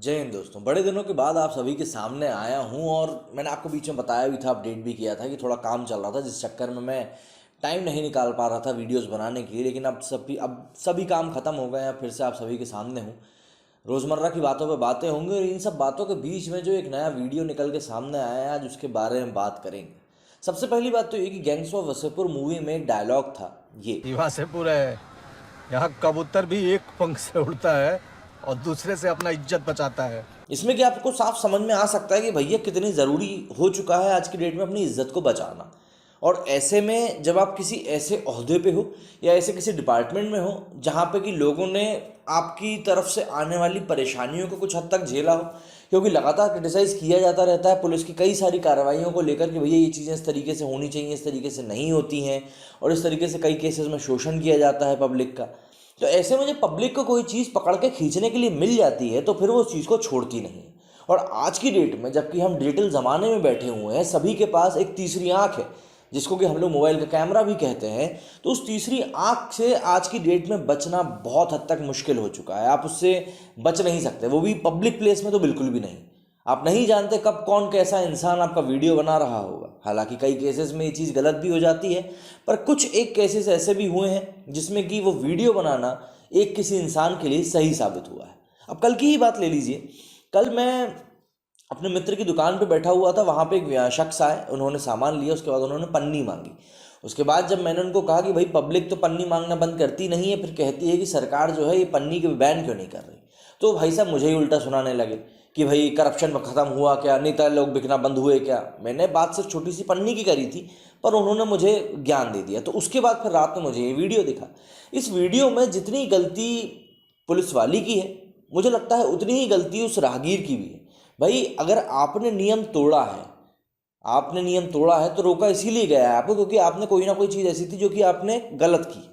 जय हिंद दोस्तों। बड़े दिनों के बाद आप सभी के सामने आया हूं और मैंने आपको बीच में बताया भी था, अपडेट भी किया था कि थोड़ा काम चल रहा था जिस चक्कर में मैं टाइम नहीं निकाल पा रहा था वीडियोस बनाने के लिए। लेकिन अब सभी काम खत्म हो गए हैं, फिर से आप सभी के सामने हूं। रोज़मर्रा की बातों पे बातें होंगी और इन सब बातों के बीच में जो एक नया वीडियो निकल के सामने आया है, आज उसके बारे में बात करेंगे। सबसे पहली बात तो ये कि गैंग्स ऑफ वसेपुर मूवी में एक डायलॉग था ये। रीवा से पूरा है। यहाँ कबूतर भी एक पंख से उड़ता है और दूसरे से अपना इज्जत बचाता है। इसमें कि आपको साफ समझ में आ सकता है कि भैया कितनी ज़रूरी हो चुका है आज की डेट में अपनी इज्जत को बचाना। और ऐसे में जब आप किसी ऐसे ओहदे पे हो या ऐसे किसी डिपार्टमेंट में हो जहाँ पे कि लोगों ने आपकी तरफ से आने वाली परेशानियों को कुछ हद तक झेला हो, क्योंकि लगातार क्रिटिसाइज़ किया जाता रहता है पुलिस की कई सारी कार्रवाइयों को लेकर कि भैया ये चीज़ें इस तरीके से होनी चाहिए, इस तरीके से नहीं होती हैं, और इस तरीके से कई केसेस में शोषण किया जाता है पब्लिक का। तो ऐसे में जब पब्लिक को कोई चीज़ पकड़ के खींचने के लिए मिल जाती है तो फिर वो उस चीज़ को छोड़ती नहीं है। और आज की डेट में जबकि हम डिजिटल ज़माने में बैठे हुए हैं, सभी के पास एक तीसरी आंख है जिसको कि हम लोग मोबाइल का कैमरा भी कहते हैं। तो उस तीसरी आंख से आज की डेट में बचना बहुत हद तक मुश्किल हो चुका है। आप उससे बच नहीं सकते, वो भी पब्लिक प्लेस में तो बिल्कुल भी नहीं। आप नहीं जानते कब कौन कैसा इंसान आपका वीडियो बना रहा होगा। हालांकि कई केसेस में ये चीज़ गलत भी हो जाती है, पर कुछ एक केसेस ऐसे भी हुए हैं जिसमें कि वो वीडियो बनाना एक किसी इंसान के लिए सही साबित हुआ है। अब कल की ही बात ले लीजिए। कल मैं अपने मित्र की दुकान पे बैठा हुआ था, वहाँ पे एक शख्स आए, उन्होंने सामान लिया, उसके बाद उन्होंने पन्नी मांगी। उसके बाद जब मैंने उनको कहा कि भाई पब्लिक तो पन्नी मांगना बंद करती नहीं है, फिर कहती है कि सरकार जो है ये पन्नी के बैन क्यों नहीं कर रही, तो भाई साहब मुझे ही उल्टा सुनाने लगे कि भाई करप्शन ख़त्म हुआ क्या, नेता लोग बिकना बंद हुए क्या। मैंने बात सिर्फ छोटी सी पन्नी की करी थी, पर उन्होंने मुझे ज्ञान दे दिया। तो उसके बाद फिर रात में मुझे ये वीडियो दिखा। इस वीडियो में जितनी गलती पुलिस वाली की है, मुझे लगता है उतनी ही गलती उस राहगीर की भी है। भाई अगर आपने नियम तोड़ा है तो रोका इसीलिए गया है आपको क्योंकि आपने कोई ना कोई चीज़ ऐसी थी जो कि आपने गलत की,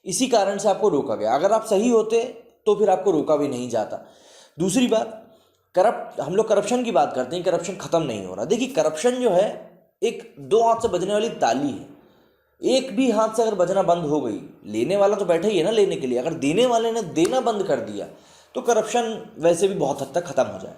इसी कारण से आपको रोका गया। अगर आप सही होते तो फिर आपको रोका भी नहीं जाता। दूसरी बात, हम लोग करप्शन की बात करते हैं, करप्शन खत्म नहीं हो रहा। देखिए करप्शन जो है एक दो हाथ से बजने वाली ताली है। एक भी हाथ से अगर बजना बंद हो गई, लेने वाला तो बैठा ही है ना लेने के लिए, अगर देने वाले ने देना बंद कर दिया तो करप्शन वैसे भी बहुत हद तक खत्म हो जाए।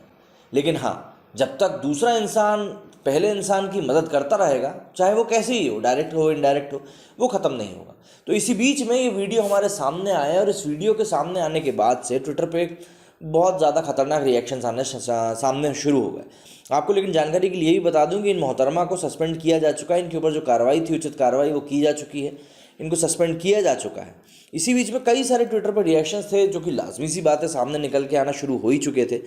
लेकिन हाँ, जब तक दूसरा इंसान पहले इंसान की मदद करता रहेगा, चाहे वो कैसे ही हो, डायरेक्ट हो इनडायरेक्ट हो, वो ख़त्म नहीं होगा। तो इसी बीच में ये वीडियो हमारे सामने आया और इस वीडियो के सामने आने के बाद से ट्विटर पे बहुत ज़्यादा खतरनाक रिएक्शंस आने सामने शुरू हो गए। आपको लेकिन जानकारी के लिए भी बता दूं कि इन मोहतरमा को सस्पेंड किया जा चुका है। इनके ऊपर जो कार्रवाई थी, उचित कार्रवाई, वो की जा चुकी है। इनको सस्पेंड किया जा चुका है। इसी बीच में कई सारे ट्विटर पर रिएक्शंस थे जो कि लाजमी सी बात है सामने निकल के आना शुरू हो ही चुके थे,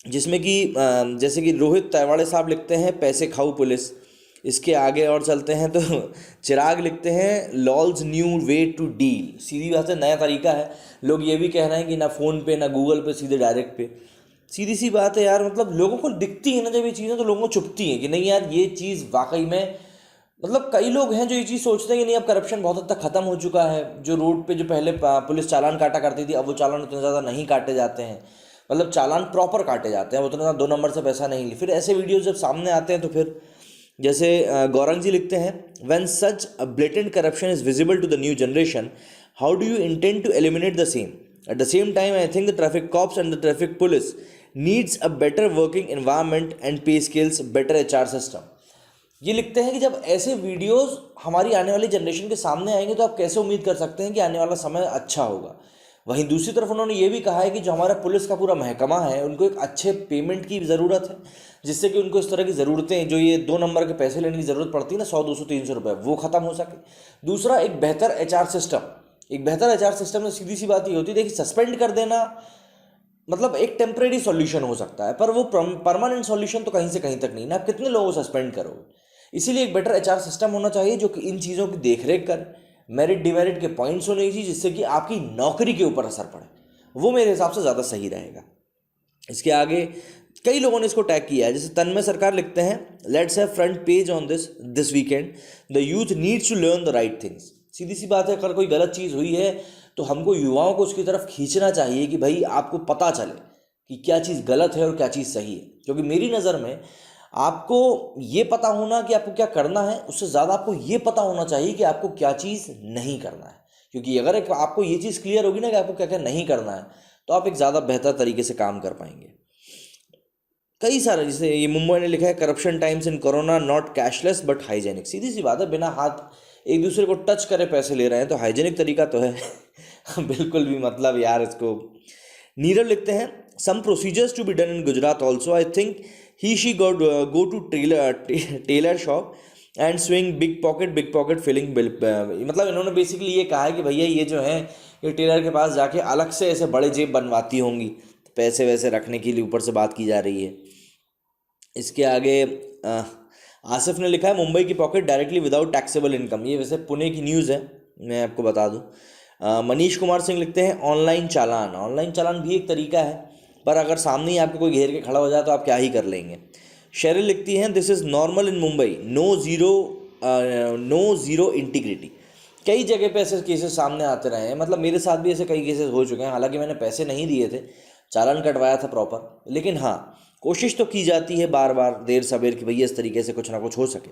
जिसमें कि जैसे कि रोहित तैवाड़े साहब लिखते हैं पैसे खाऊ पुलिस। इसके आगे और चलते हैं तो चिराग लिखते हैं lols new way to deal. सीधी बात है, नया तरीका है। लोग ये भी कह रहे हैं कि ना फ़ोन पे ना गूगल पे, सीधे डायरेक्ट पे। सीधी सी बात है यार, मतलब लोगों को दिखती है ना जब ये चीज़ें, तो लोगों को चुभती हैं कि नहीं यार ये चीज़ वाकई में, मतलब कई लोग हैं जो ये चीज़ सोचते हैं कि नहीं अब करप्शन बहुत हद तक ख़त्म हो चुका है। जो रोड पे जो पहले पुलिस चालान काटा करती थी, अब वो चालान उतने ज़्यादा नहीं काटे जाते हैं। मतलब चालान प्रॉपर काटे जाते हैं, उतना ज़्यादा 2 नंबर से पैसा नहीं ली। फिर ऐसे वीडियोस जब सामने आते हैं तो फिर जैसे गौरंग जी लिखते हैं when such a blatant corruption is visible to the new generation, how do you intend to eliminate the same? At the same time I think the traffic cops and the traffic police needs a better working environment and pay scales, better HR system. ये लिखते हैं कि जब ऐसे videos हमारी आने वाली generation के सामने आएंगे तो आप कैसे उम्मीद कर सकते हैं कि आने वाला समय अच्छा होगा। वहीं दूसरी तरफ उन्होंने ये भी कहा है कि जो हमारा पुलिस का पूरा महकमा है, उनको एक अच्छे पेमेंट की ज़रूरत है, जिससे कि उनको इस तरह की ज़रूरतें, जो ये 2 नंबर के पैसे लेने की ज़रूरत पड़ती है ना, 100 200 300 रुपये, वो ख़त्म हो सके। दूसरा, एक बेहतर एचआर सिस्टम। एक बेहतर एचआर सिस्टम में सीधी सी बात ये होती है, देखिए सस्पेंड कर देना मतलब एक टेम्परेरी सॉल्यूशन हो सकता है, पर वो परमानेंट सॉल्यूशन तो कहीं से कहीं तक नहीं ना। आप कितने लोगों को सस्पेंड करोगे? इसीलिए एक बेटर एचआर सिस्टम होना चाहिए जो कि इन चीज़ों की देखरेख करे। मेरिट डिमेरिट के पॉइंट्स होने चाहिए जिससे कि आपकी नौकरी के ऊपर असर पड़े, वो मेरे हिसाब से ज़्यादा सही रहेगा। इसके आगे कई लोगों ने इसको टैग किया है, जैसे तन्मय सरकार लिखते हैं let's have front page on this weekend, the youth needs to learn the right things. सीधी सी बात है, अगर कोई गलत चीज़ हुई है तो हमको युवाओं को उसकी तरफ खींचना चाहिए कि भाई आपको पता चले कि क्या चीज़ गलत है और क्या चीज़ सही है। क्योंकि मेरी नज़र में आपको ये पता होना कि आपको क्या करना है, उससे ज़्यादा आपको ये पता होना चाहिए कि आपको क्या चीज़ नहीं करना है। क्योंकि अगर आपको ये चीज़ क्लियर होगी ना कि आपको क्या क्या नहीं करना है, तो आप एक ज़्यादा बेहतर तरीके से काम कर पाएंगे। कई सारे, जैसे ये मुंबई ने लिखा है corruption times in corona not cashless but hygienic. सीधी सी बात है, बिना हाथ एक दूसरे को टच करे पैसे ले रहे हैं तो हाइजेनिक तरीका तो है बिल्कुल भी, मतलब यार इसको। नीरव लिखते हैं some procedures to be done in Gujarat also, I think he she go to tailor shop and swing big pocket filling bill. मतलब इन्होंने बेसिकली ये कहा है कि भैया ये जो है ये टेलर के पास जाके अलग से ऐसे बड़े जेब बनवाती होंगी पैसे वैसे रखने के लिए, ऊपर से बात की जा रही है। इसके आगे आसिफ ने लिखा है मुंबई की pocket directly without taxable income. ये वैसे पुणे की न्यूज़ है, मैं आपको बता दूं। मनीष कुमार सिंह लिखते हैं ऑनलाइन चालान भी एक तरीका है, पर अगर सामने ही आपको कोई घेर के खड़ा हो जाए तो आप क्या ही कर लेंगे। शेरिल लिखती हैं this is normal in Mumbai, no zero integrity. कई जगह पे ऐसे केसेस सामने आते रहे हैं, मतलब मेरे साथ भी ऐसे कई केसेस हो चुके हैं। हालांकि मैंने पैसे नहीं दिए थे, चालान कटवाया था प्रॉपर, लेकिन हाँ कोशिश तो की जाती है बार बार देर सवेर कि भैया इस तरीके से कुछ ना कुछ हो सके।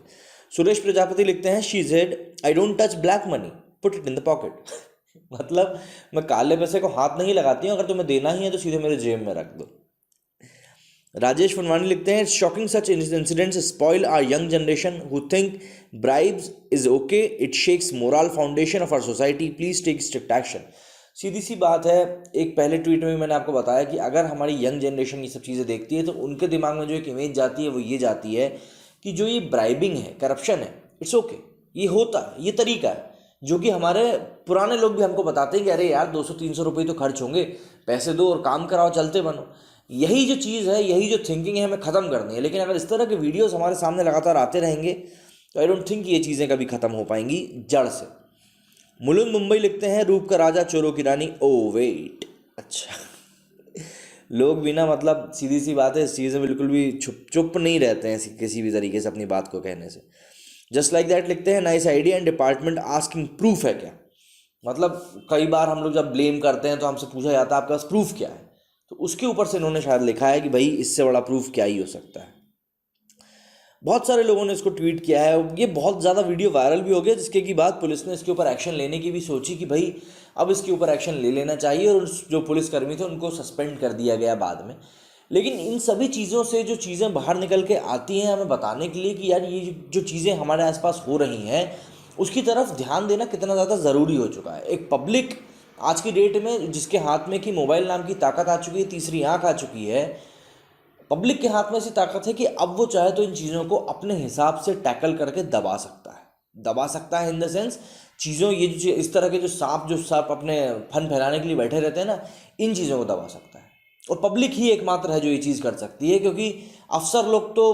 सुरेश प्रजापति लिखते हैं she said I don't touch black money, put it in the pocket मतलब मैं काले पैसे को हाथ नहीं लगाती हूँ, अगर तुम्हें देना ही है तो सीधे मेरे जेब में रख दो। राजेश फनवानी लिखते हैं shocking such incidents spoil our young generation who think bribes is okay, it shakes moral foundation of our society, please take strict action. सीधी सी बात है, एक पहले ट्वीट में मैंने आपको बताया कि अगर हमारी यंग जनरेशन ये सब चीज़ें देखती है तो उनके दिमाग में जो एक इमेज जाती है वो ये जाती है कि जो ये ब्राइबिंग है, करप्शन है, इट्स ओके, ये होता है, ये तरीका है, जो कि हमारे पुराने लोग भी हमको बताते हैं कि अरे यार 200-300 रुपये तो खर्च होंगे, पैसे दो और काम कराओ, चलते बनो। यही जो चीज़ है, यही जो थिंकिंग है हमें ख़त्म करनी है। लेकिन अगर इस तरह के वीडियोस हमारे सामने लगातार आते रहेंगे तो आई डोंट थिंक ये चीज़ें कभी ख़त्म हो पाएंगी जड़ से। मुलुंद मुंबई लिखते हैं रूप का राजा चोरों की रानी, ओ वेट, अच्छा लोग भी ना, मतलब सीधी सी बात है, इस चीज़ में बिल्कुल भी चुप नहीं रहते हैं किसी भी तरीके से अपनी बात को कहने से। जस्ट लाइक दैट लिखते हैं nice idea and department asking proof है क्या। मतलब कई बार हम लोग जब ब्लेम करते हैं तो हमसे पूछा जाता है आपके पास प्रूफ क्या है, तो उसके ऊपर से इन्होंने शायद लिखा है कि भाई इससे बड़ा प्रूफ क्या ही हो सकता है। बहुत सारे लोगों ने इसको ट्वीट किया है, ये बहुत ज़्यादा वीडियो वायरल भी हो गया, जिसके की बाद पुलिस ने इसके ऊपर एक्शन लेने की भी सोची कि भाई अब इसके ऊपर एक्शन ले लेना चाहिए, और जो पुलिसकर्मी थे उनको सस्पेंड कर दिया गया बाद में। लेकिन इन सभी चीज़ों से जो चीज़ें बाहर निकल के आती हैं हमें बताने के लिए कि यार ये जो चीज़ें हमारे आसपास हो रही हैं उसकी तरफ ध्यान देना कितना ज़्यादा ज़रूरी हो चुका है। एक पब्लिक आज की डेट में जिसके हाथ में कि मोबाइल नाम की ताकत आ चुकी है, तीसरी आँख आ चुकी है, पब्लिक के हाथ में ऐसी ताकत है कि अब वो चाहे तो इन चीज़ों को अपने हिसाब से टैकल करके दबा सकता है इन द सेंस चीज़ों, ये जो इस तरह के जो सांप अपने फन फैलाने के लिए बैठे रहते हैं ना, इन चीज़ों को दबा सकता है। और पब्लिक ही एकमात्र है जो ये चीज़ कर सकती है, क्योंकि अफसर लोग तो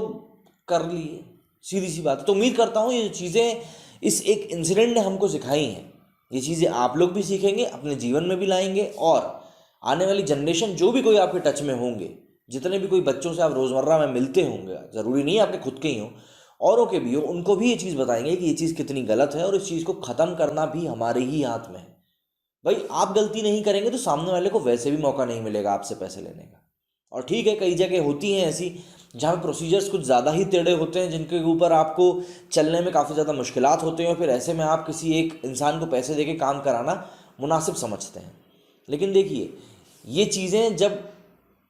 कर लिए, सीधी सी बात है। तो उम्मीद करता हूँ ये चीज़ें इस एक इंसिडेंट ने हमको सिखाई हैं, ये चीज़ें आप लोग भी सीखेंगे, अपने जीवन में भी लाएंगे, और आने वाली जनरेशन जो भी कोई आपके टच में होंगे, जितने भी कोई बच्चों से आप रोज़मर्रा में मिलते होंगे, ज़रूरी नहीं आपके खुद के ही हों, औरों के भी हो, उनको भी ये चीज़ बताएंगे कि ये चीज़ कितनी गलत है और इस चीज़ को ख़त्म करना भी हमारे ही हाथ में है। भाई आप गलती नहीं करेंगे तो सामने वाले को वैसे भी मौका नहीं मिलेगा आपसे पैसे लेने का। और ठीक है, कई जगह होती हैं ऐसी जहाँ प्रोसीजर्स कुछ ज़्यादा ही टेढ़े होते हैं, जिनके ऊपर आपको चलने में काफ़ी ज़्यादा मुश्किलात होते हैं, और फिर ऐसे में आप किसी एक इंसान को पैसे दे के काम कराना मुनासिब समझते हैं। लेकिन देखिए, ये चीज़ें जब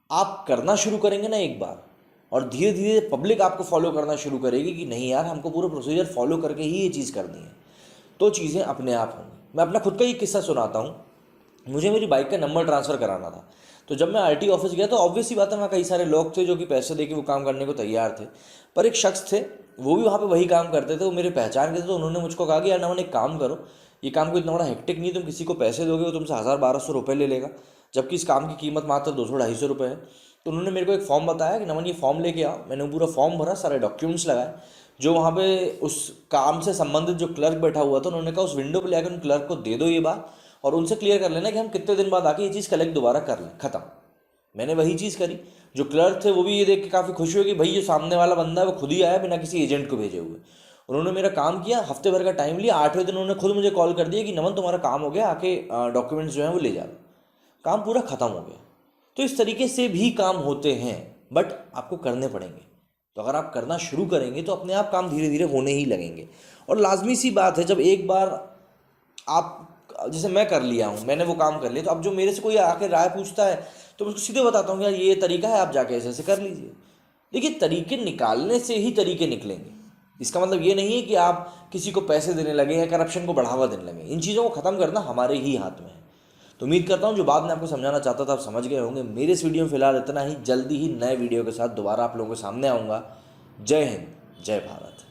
आप करना शुरू करेंगे ना एक बार, और धीरे धीरे पब्लिक आपको फॉलो करना शुरू करेगी कि नहीं यार हमको पूरा प्रोसीजर फॉलो करके ही ये चीज़ करनी है, तो चीज़ें अपने आप होंगी। मैं अपना खुद का एक किस्सा सुनाता हूँ। मुझे मेरी बाइक का नंबर ट्रांसफ़र कराना था, तो जब मैं आरटी ऑफिस गया तो ऑब्वियस सी बात है वहाँ कई सारे लोग थे जो कि पैसे दे के वो काम करने को तैयार थे, पर एक शख्स थे वो भी वहाँ पे वही काम करते थे, वो मेरे पहचान के थे। तो उन्होंने मुझको कहा कि यार नमन एक काम करो, ये काम को इतना बड़ा हेक्टिक नहीं, तुम किसी को पैसे दोगे वो तुमसे 1000-1200 रुपये ले लेगा, जबकि इस काम की कीमत मात्र 200-250 रुपये है। तो उन्होंने मेरे को एक फॉर्म बताया कि नमन ये फॉर्म लेके आओ। मैंने पूरा फॉर्म भरा, सारे डॉक्यूमेंट्स लगाए। जो वहाँ पे उस काम से संबंधित जो क्लर्क बैठा हुआ था, उन्होंने कहा उस विंडो पे ले आकर उन क्लर्क को दे दो ये बात, और उनसे क्लियर कर लेना कि हम कितने दिन बाद आके ये चीज़ कलेक्ट दोबारा कर लें, ख़त्म। मैंने वही चीज़ करी। जो क्लर्क थे वो भी ये देख के काफ़ी खुश हुए कि भाई ये सामने वाला बंदा है वो खुद ही आया बिना किसी एजेंट को भेजे हुए। उन्होंने मेरा काम किया, हफ्ते भर का टाइम लिया, 8वें दिन उन्होंने खुद मुझे कॉल कर दिया कि नमन तुम्हारा काम हो गया, आके डॉक्यूमेंट्स जो हैं वो ले जाओ। काम पूरा ख़त्म हो गया। तो इस तरीके से भी काम होते हैं, बट आपको करने पड़ेंगे। तो अगर आप करना शुरू करेंगे तो अपने आप काम धीरे धीरे होने ही लगेंगे। और लाजमी सी बात है, जब एक बार आप जैसे मैं कर लिया हूँ, मैंने वो काम कर लिया, तो अब जो मेरे से कोई आके राय पूछता है तो मैं उसको सीधे बताता हूँ यार ये तरीका है, आप जाके ऐसे ऐसे कर लीजिए। देखिए, तरीके निकालने से ही तरीके निकलेंगे। इसका मतलब ये नहीं है कि आप किसी को पैसे देने लगे या करप्शन को बढ़ावा देने लगे। इन चीज़ों को ख़त्म करना हमारे ही हाथ में है। तो उम्मीद करता हूँ जो बात मैं आपको समझाना चाहता था आप समझ गए होंगे। मेरे इस वीडियो में फिलहाल इतना ही। जल्दी ही नए वीडियो के साथ दोबारा आप लोगों के सामने आऊँगा। जय हिंद, जय भारत।